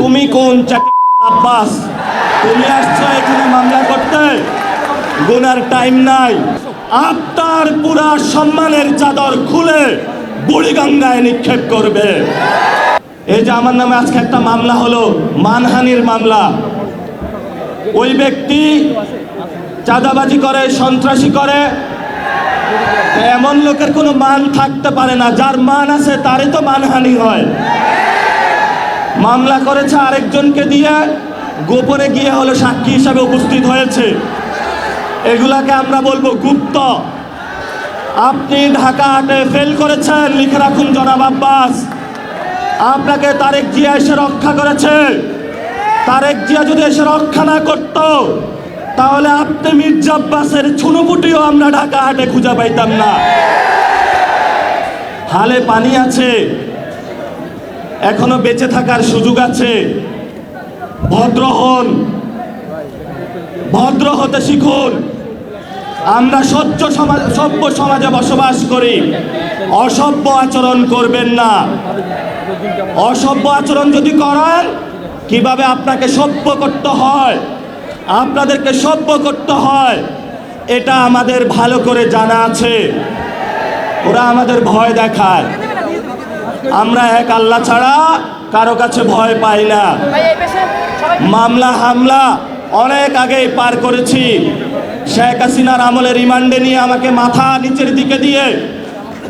তুমি কোন আব্বাস? তুমি আসছো এখানে মামলা করতে? গুনার টাইম নাই। আপনার পুরা সম্মানের চাদর খুলে বুড়িগঙ্গায় নিক্ষেপ করবে। এই যে আমার নামে আজকে একটা মামলা হলো, মানহানির মামলা। ওই ব্যক্তি চাঁদাবাজি করে, সন্ত্রাসী করে। এমন লোকের কোনো মান থাকতে পারে না, যার মান আছে তারই তো মানহানি হয়। মামলা করেছে আরেকজনকে দিয়ে, গোপনে গিয়ে হলো সাক্ষী হিসাবে উপস্থিত হয়েছে। এগুলাকে আমরা বলবো গুপ্ত। আপনি ঢাকা আটে ফেল করেছেন, লিখে রাখুন জনাব আব্বাস। আপনাকে তারেক জিয়া এসে রক্ষা করেছে। তারেক জিয়া যদি এসে রক্ষা না করত, তাহলে আপনি মির্জা আব্বাসের ছুনোপুটিও আমরা ঢাকা হাটে খুঁজে পাইতাম না। হালে পানি আছে, এখনো বেঁচে থাকার সুযোগ আছে। ভদ্র হন, ভদ্র হতে শিখুন। আমরা সভ্য সমাজে বসবাস করি। অসভ্য আচরণ করবেন না। অসভ্য আচরণ যদি করেন, কিভাবে আপনাকে সভ্য করতে হয়, আপনাদেরকে সভ্য করতে হয়, এটা আমাদের ভালো করে জানা আছে। ওরা আমাদের ভয় দেখায়। আমরা এক আল্লাহ ছাড়া কারো কাছে ভয় পাই না। মামলা হামলা অনেক আগেই পার করেছি। শেখ হাসিনার আমলে রিমান্ডে নিয়ে আমাকে মাথা নিচের দিকে দিয়ে,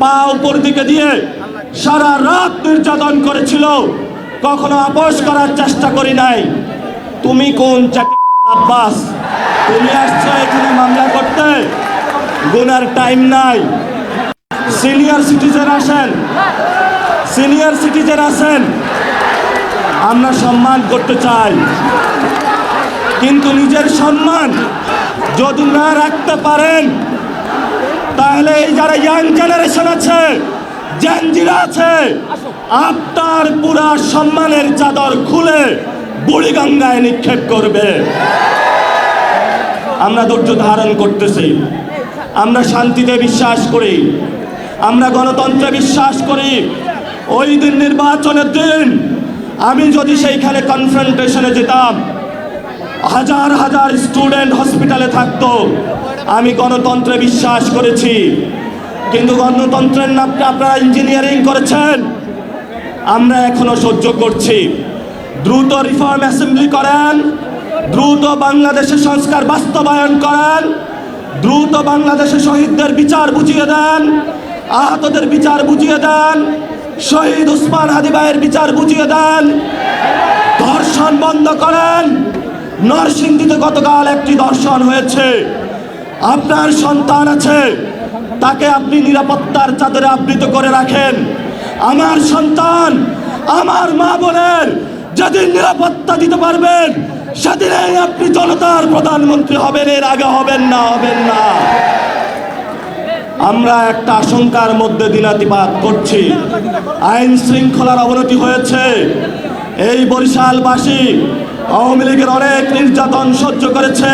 পা উপর দিকে দিয়ে সারা রাত নির্যাতন করেছিল। কখনো আপোষ করার চেষ্টা করি নাই। তুমি কোন আব্বাস? তুমি আসছো এখানে মামলা করতে? গুনার টাইম নাই। সিনিয়র সিটিজেন আসেন, সিনিয়র সিটিজেন আসেন। আমরা সম্মান করতে চাই, কিন্তু নিজের সম্মান যদি না রাখতে পারেন, তাহলে এই যারা ইয়াং জেনারেশন আছে, জেনজিরা আছে, আপনার পুরা সম্মানের চাদর খুলে বুড়িগঙ্গায় নিক্ষেপ করবে। আমরা ধৈর্য ধারণ করতেছি। আমরা শান্তিতে বিশ্বাস করি, আমরা গণতন্ত্রে বিশ্বাস করি। ওই দিন নির্বাচনের দিন আমি যদি সেইখানে কনফ্রন্টেশনে যেতাম, হাজার হাজার স্টুডেন্ট হসপিটালে থাকতো। আমি গণতন্ত্রে বিশ্বাস করেছি, কিন্তু গণতন্ত্রের নামে আপনারা ইঞ্জিনিয়ারিং করেছেন। আমরা এখনো সহ্য করছি। দ্রুত রিফর্ম অ্যাসেম্বলি করেন, দ্রুত বাংলাদেশের সংস্কার বাস্তবায়ন করেন, দ্রুত বাংলাদেশের শহীদদের বিচার বুঝিয়ে দেন, আহতদের বিচার বুঝিয়ে দেন, শহীদ ওসমান হাদি ভাইয়ের বিচার বুঝিয়ে দেন। ধর্ষণ বন্ধ করেন। নরসিংদীতে গতকাল একটি ধর্ষণ হয়েছে। আপনার সন্তান আছে, তাকে আপনি নিরাপত্তার চাদরে আবৃত করে রাখেন। আমার সন্তান, আমার মা বোনের যেদিন নিরাপত্তা দিতে পারবেন, সেদিনই আপনি জনতার প্রধানমন্ত্রী হবেন। এর আগে হবেন না, হবেন না। আমরা একটা আশঙ্কার মধ্যে দিনাতিপাত করছি। আইন শৃঙ্খলার অবনতি হয়েছে। এই বরিশালবাসী আওয়ামী লীগের অনেক নির্যাতন সহ্য করেছে।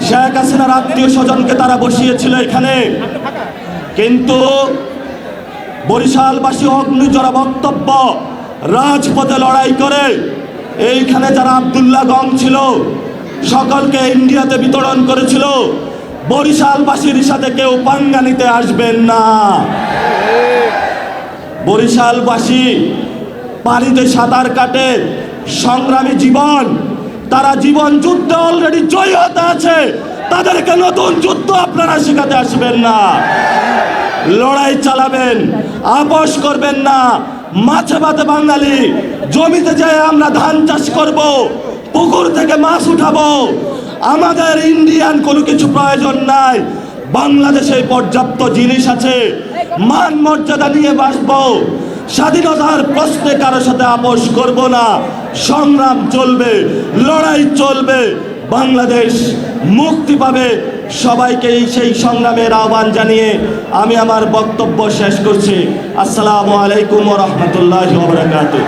শেখ হাসিনার আত্মীয় স্বজনকে তারা বসিয়েছিল এখানে, কিন্তু বরিশালবাসী অগ্নিজরা বক্তব্য, রাজপথে লড়াই করে এইখানে যারা আব্দুল্লাহ গং ছিল সকলকে ইন্ডিয়াতে বিতরণ করেছিল। বরিশালবাসীর সাথে কেউ পাঙ্গা নিতে আসবেন না। বরিশালবাসী পানিতে সাঁতার কাটে, সংগ্রামী জীবন। তারা জীবন যুদ্ধে অলরেডি জয়ী হতে আছে। তাদেরকে নতুন যুদ্ধ আপনারা শেখাতে আসবেন না। লড়াই চালাবেন, আপোষ করবেন না। মাছে ভাতে বাঙালি, জমিতে যেয়ে আমরা ধান চাষ করব, পুকুর থেকে মাছ উঠাবো। আমাদের ইন্ডিয়ান কোনো কিছু প্রয়োজন নাই। বাংলাদেশে পর্যাপ্ত জিনিস আছে। মান মর্যাদা নিয়ে বাঁচবো। স্বাধীনতার প্রশ্নে কারোর সাথে আপোষ করব না। সংগ্রাম চলবে, লড়াই চলবে। বাংলাদেশ মুক্তি পাবে। সবাইকে সেই সংগ্রামের আহ্বান জানিয়ে আমি আমার বক্তব্য শেষ করছি। আসসালামু আলাইকুম ওয়া রাহমাতুল্লাহি ওয়া বারাকাতুহু।